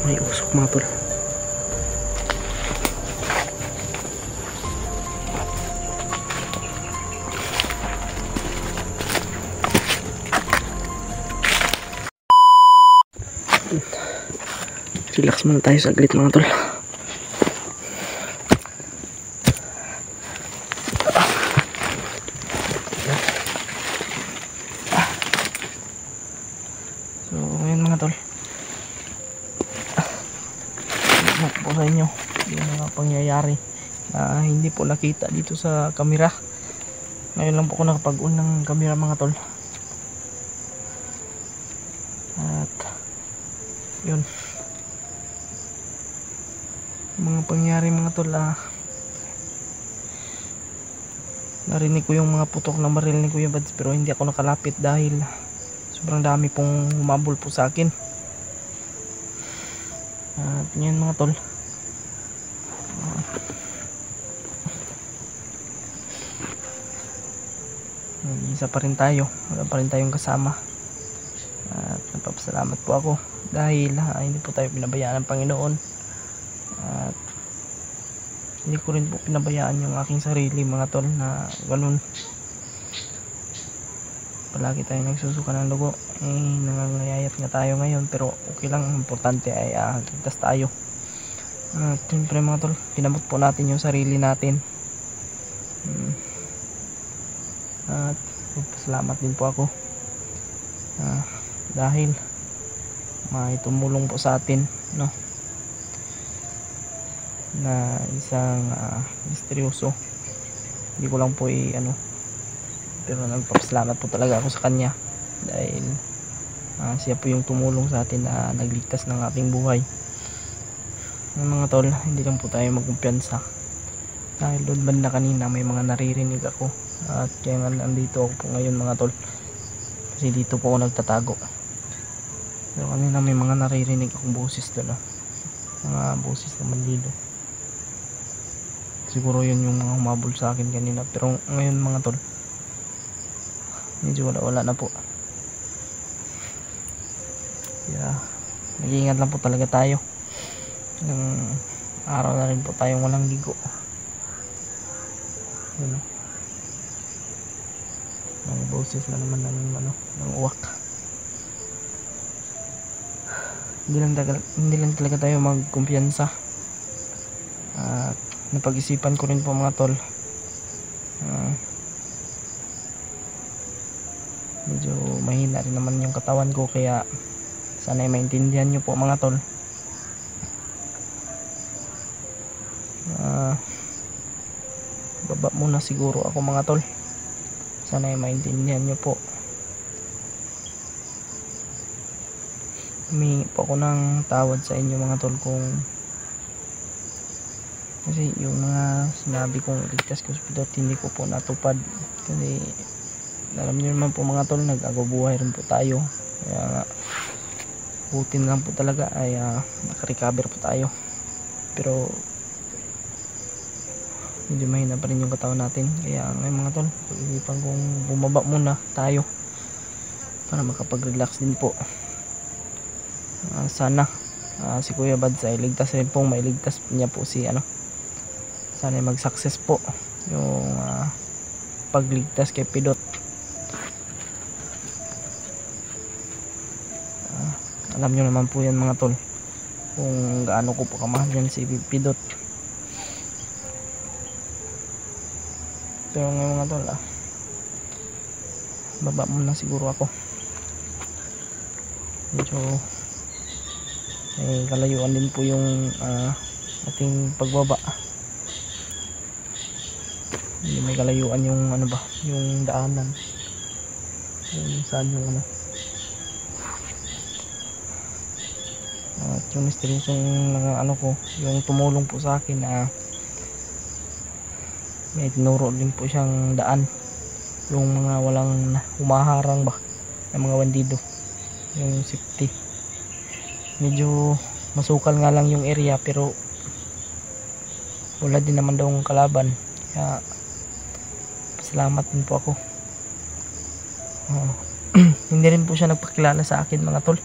May usok mga tol. Relax muna tayo saglit mga tol. So ngayon mga tol, po sa inyo yung mga pangyayari na hindi po nakita dito sa kamera. Ngayon lang po ako nakapag-on ng kamera mga tol. At yun, mga pangyayari mga tol, narinig ko yung mga putok na baril ni Kuya Bads, pero hindi ako nakalapit dahil sobrang dami pong humabol po sa akin. At yun mga tol, isa pa rin tayo, wala pa rin tayong kasama. At nagpapasalamat po ako dahil hindi po tayo pinabayaan ng Panginoon. At hindi ko rin po pinabayaan yung aking sarili mga tol, na ganun palagi tayo nagsusuka ng dugo. Nangangayayat nga tayo ngayon, pero okay lang, importante ay ligtas tayo. At siyempre mga tol, pinabot po natin yung sarili natin. At salamat din po ako dahil may tumulong po sa atin, no, na isang misteryoso. Hindi ko lang po pero nagpapasalamat po talaga ako sa kanya dahil siya po yung tumulong sa atin na nagligtas ng ating buhay. Mga tol, hindi lang po tayo magkumpiyansa dahil doon banda kanina may mga naririnig ako, at kaya nga nandito ako po ngayon mga tol, kasi dito po ako nagtatago. Pero kanina may mga naririnig akong boses doon, mga boses na bandido. Siguro yun yung mga humabol sa akin kanina, pero ngayon mga tol, medyo wala na po. Kaya mag-iingat lang po talaga tayo. Ilang araw na rin po tayong walang ligo. Yun, mga boses na naman ng uwak. Hindi lang talaga tayo magkumpiyansa. At napag-isipan ko rin po mga tol, medyo mahina rin naman yung katawan ko, kaya sana ay maintindihan nyo po mga tol. Baba muna siguro ako mga tol, sana ay maintindihan nyo po. Humingi po ako ng tawad sa inyo mga tol kasi yung mga sinabi kong ligtas ko sa pidot, hindi ko po natupad. Kasi alam nyo naman po mga tol, nag-agabuhay rin po tayo. Kaya nga, butin lang po talaga ay nakarecover po tayo. Pero medyo mahina pa rin yung katawan natin. Kaya ngayon mga tol, pag-isipan kong bumaba muna tayo para makapag-relax din po. Sana si Kuya Bads ay ligtas rin po, mailigtas niya po si sana ay mag-success po yung pagligtas kay Pidot. Alam nyo naman po yan mga tol, kung gaano ko po kamahal yan si Pidot. Pero ngayon mga tol, baba muna siguro ako. Medyo kalayuan din po yung ating pagbaba. Hindi may kalayuan yung yung daanan, yung saan yung at yung misteryosong ko, yung tumulong po sa akin na may tinuro din po siyang daan, yung mga walang humaharang ba ng mga bandido, yung safety. Medyo masukal nga lang yung area, pero wala din naman daw ang kalaban, kaya salamat din po ako. Hindi rin po siya nagpakilala sa akin mga tol.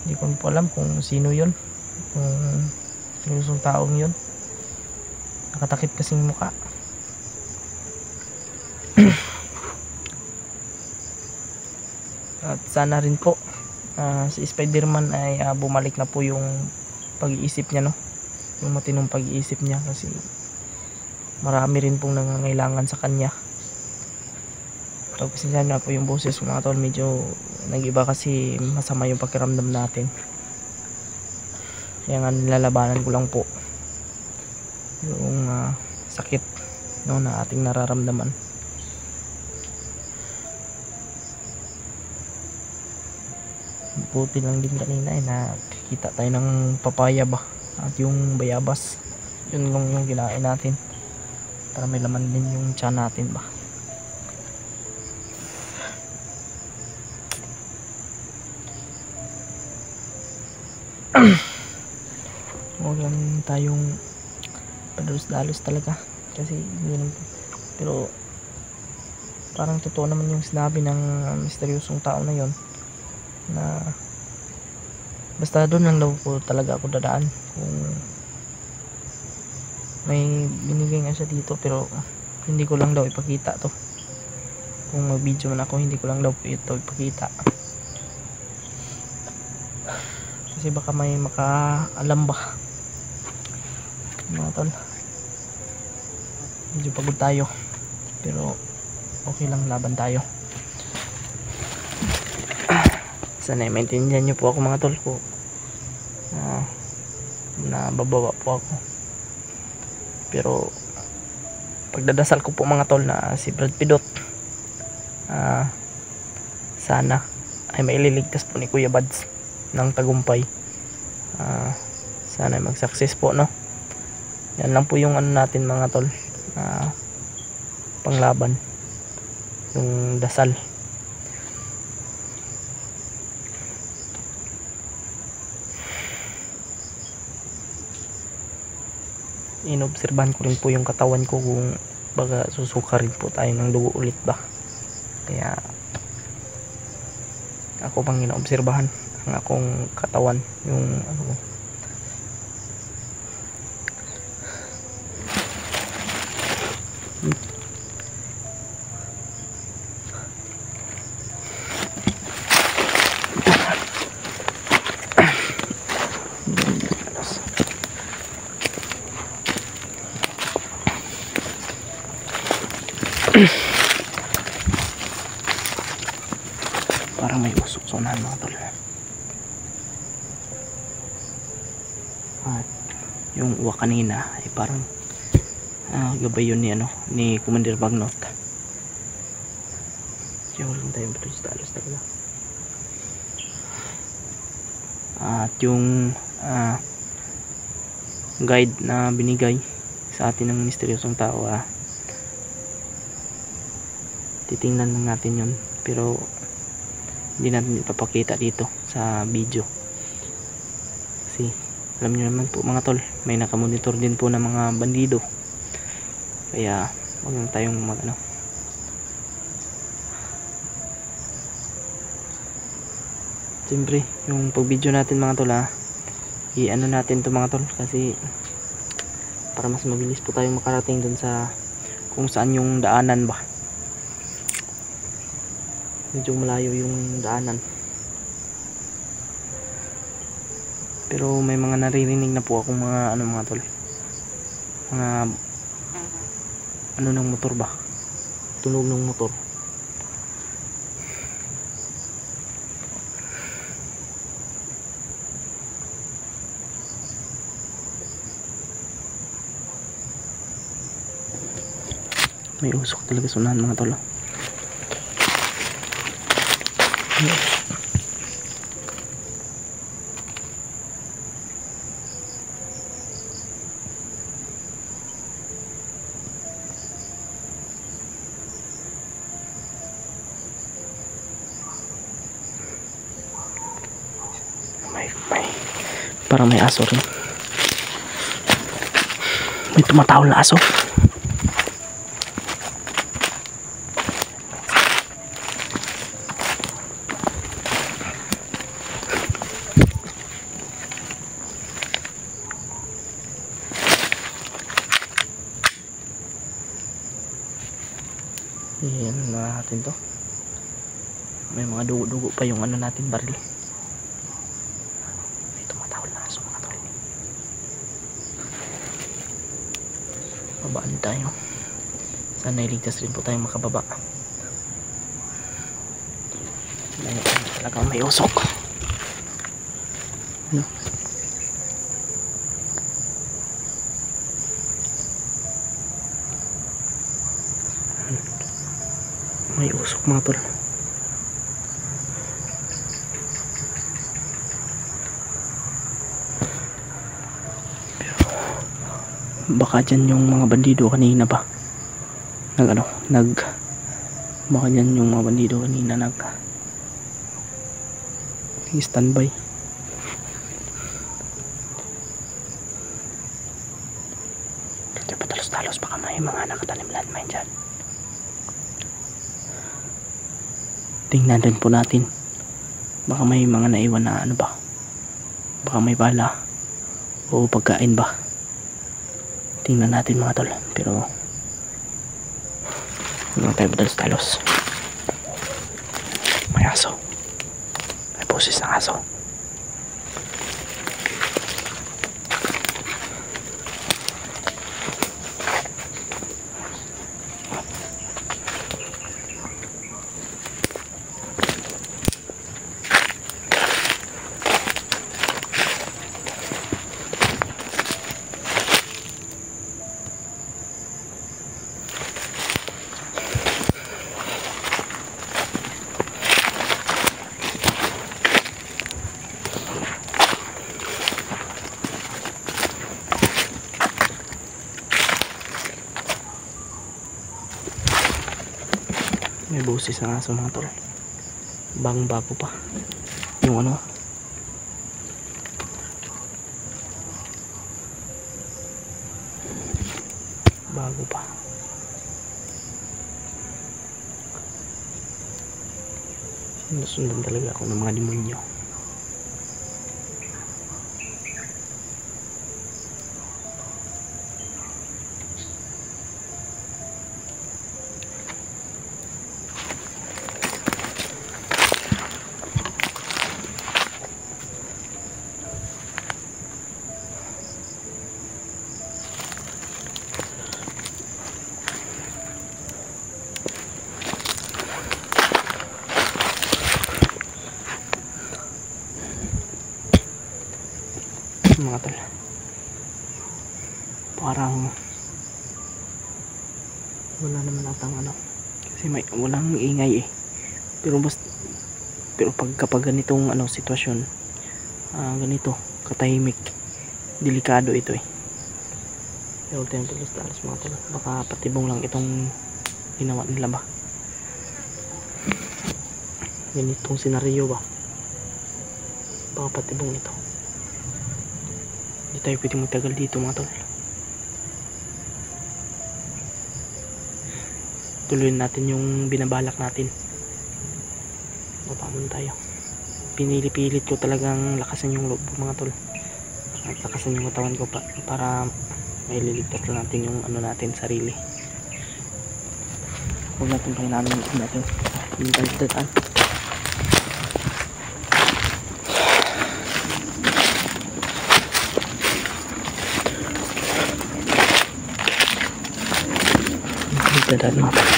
Hindi ko po alam kung sino yun, kung seryousong taong yun. Nakatakip kasing mukha. At sana rin po si Spider-Man ay bumalik na po yung pag-iisip niya, no? Yung matinong pag-iisip niya, kasi marami rin pong nangangailangan sa kanya. Tapos yan nga po yung boses ko mga tol, medyo nag-iba kasi masama yung pakiramdam natin. Kaya nga nilalabanan ko lang po yung sakit, no, na ating nararamdaman. Buti lang din kanina nakikita tayo ng papaya ba at yung bayabas. Yun lang yung kinain natin para may laman din yung tiyan natin ba. Huwag lang tayong padalos-dalos talaga kasi yun, pero parang totoo naman yung sinabi ng misteryosong tao na yon, na basta doon lang daw po talaga ako dadaan. Kung may binigay nga siya dito, pero hindi ko lang daw ipakita to. Kung mag video man ako, hindi ko lang daw po ito ipakita kasi baka may makaalam ba mga tol. Medyo pagod tayo, pero okay lang, laban tayo. Sana maintindihan nyo po ako mga tol ko, nababawa po ako, pero pagdadasal ko po mga tol na si Brad Pidot sana ay maililigtas po ni Kuya Bads ng tagumpay. Sana ay mag-success po, no? Yan lang po yung ano natin mga tol, panglaban, yung dasal. Inobserbahan ko rin po yung katawan ko kung baga susuka rin po tayo ng dugo ulit ba. Kaya ako pang inaobserbahan ang akong katawan, yung ano ko. Parang may usok-sonahan mga tol. At yung uwa kanina ay parang gabay yun ni ni Commander Bagnot. Kaya walang tayong talos talaga. At yung guide na binigay sa atin ng misteryosong tao, titingnan lang natin yun, pero hindi natin ipapakita dito sa video kasi alam nyo naman po mga tol, may nakamonitor din po ng mga bandido. Kaya huwag lang tayong siyempre yung pag video natin mga tol, i-ano natin to mga tol, kasi para mas mabilis po tayong makarating dun sa kung saan yung daanan ba. Medyo malayo yung daanan, pero may mga naririnig na po akong mga mga tol, mga ng motor ba, tunog ng motor. May usok talaga sunahan mga tol. Parang may aso rin. May tumatawal na aso. Yan na natin to. May mga dugo-dugo pa yung ano natin, baril. May tumatawal na aso mga tol. Babaan tayo. Sana iligtas rin po tayong makababa. Talagang may usok. Ano? May usok mga tol. Pero baka dyan yung mga bandido kanina pa. Baka dyan yung mga bandido kanina standby. Dito patalos-talos, baka may mga nakatanim landmine dyan. Tingnan rin po natin, baka may mga naiwan na ano ba, baka may bala o pagkain ba. Tingnan natin mga tol. Pero hindi tayo patalos-talos. May aso, may boses ng aso. May boses ng aso mga tol. Bago pa yung ano. Bago pa. Sinusundan talaga ako ng mga demonyo. Mga tol, parang wala naman atang ano, kasi walang ingay eh, pero kapag ganitong ano sitwasyon, ganito katahimik, delikado ito eh. Pero tayo talos mga tol, baka patibong lang itong ginawa nila ba, ganitong senaryo ba, baka patibong ito. Hindi tayo pwede magtagal dito mga tol. Tuloyin natin yung binabalak natin. Baba muna tayo. Pinilit ko talagang lakasan yung loob mga tol. At lakasan yung katawan ko para maililigtas natin yung ano natin, sarili. Huwag natin pahinaan natin. Hindi tayo tataan. Dadaan mga tol.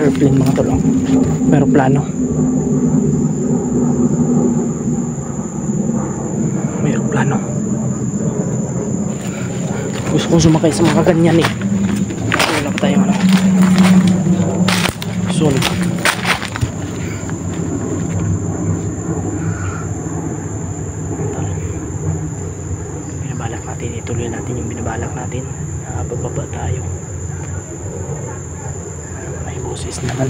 Airplane mga tol. Aeroplano. Aeroplano. Gusto kong sumakay sa mga ganyan eh. Wala pa tayong ano. Solid. Ituloy natin yung binabalak natin. Bababa tayo. May boses naman.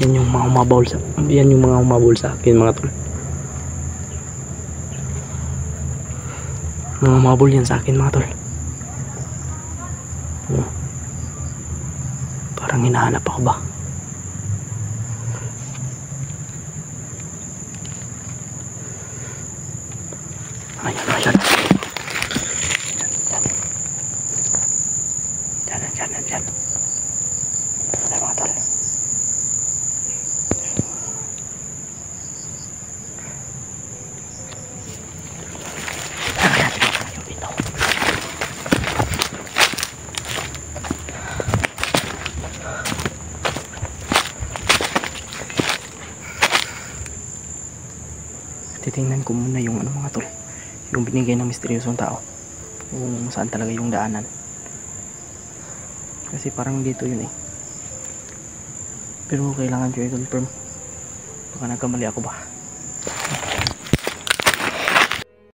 Yan yung mga umabol sa akin mga tol. Mga umabol yan sa akin mga tol. Parang hinahanap ako ba? Ayan, ayan. Diyan. Ayan mga tol. Ayan, yung dito. Titingnan ko muna yung ano mga tol, yung binigay ng misteryosong tao, kung saan talaga yung daanan, kasi parang dito yun eh, pero kailangan ko i-confirm, baka nagkamali ako ba.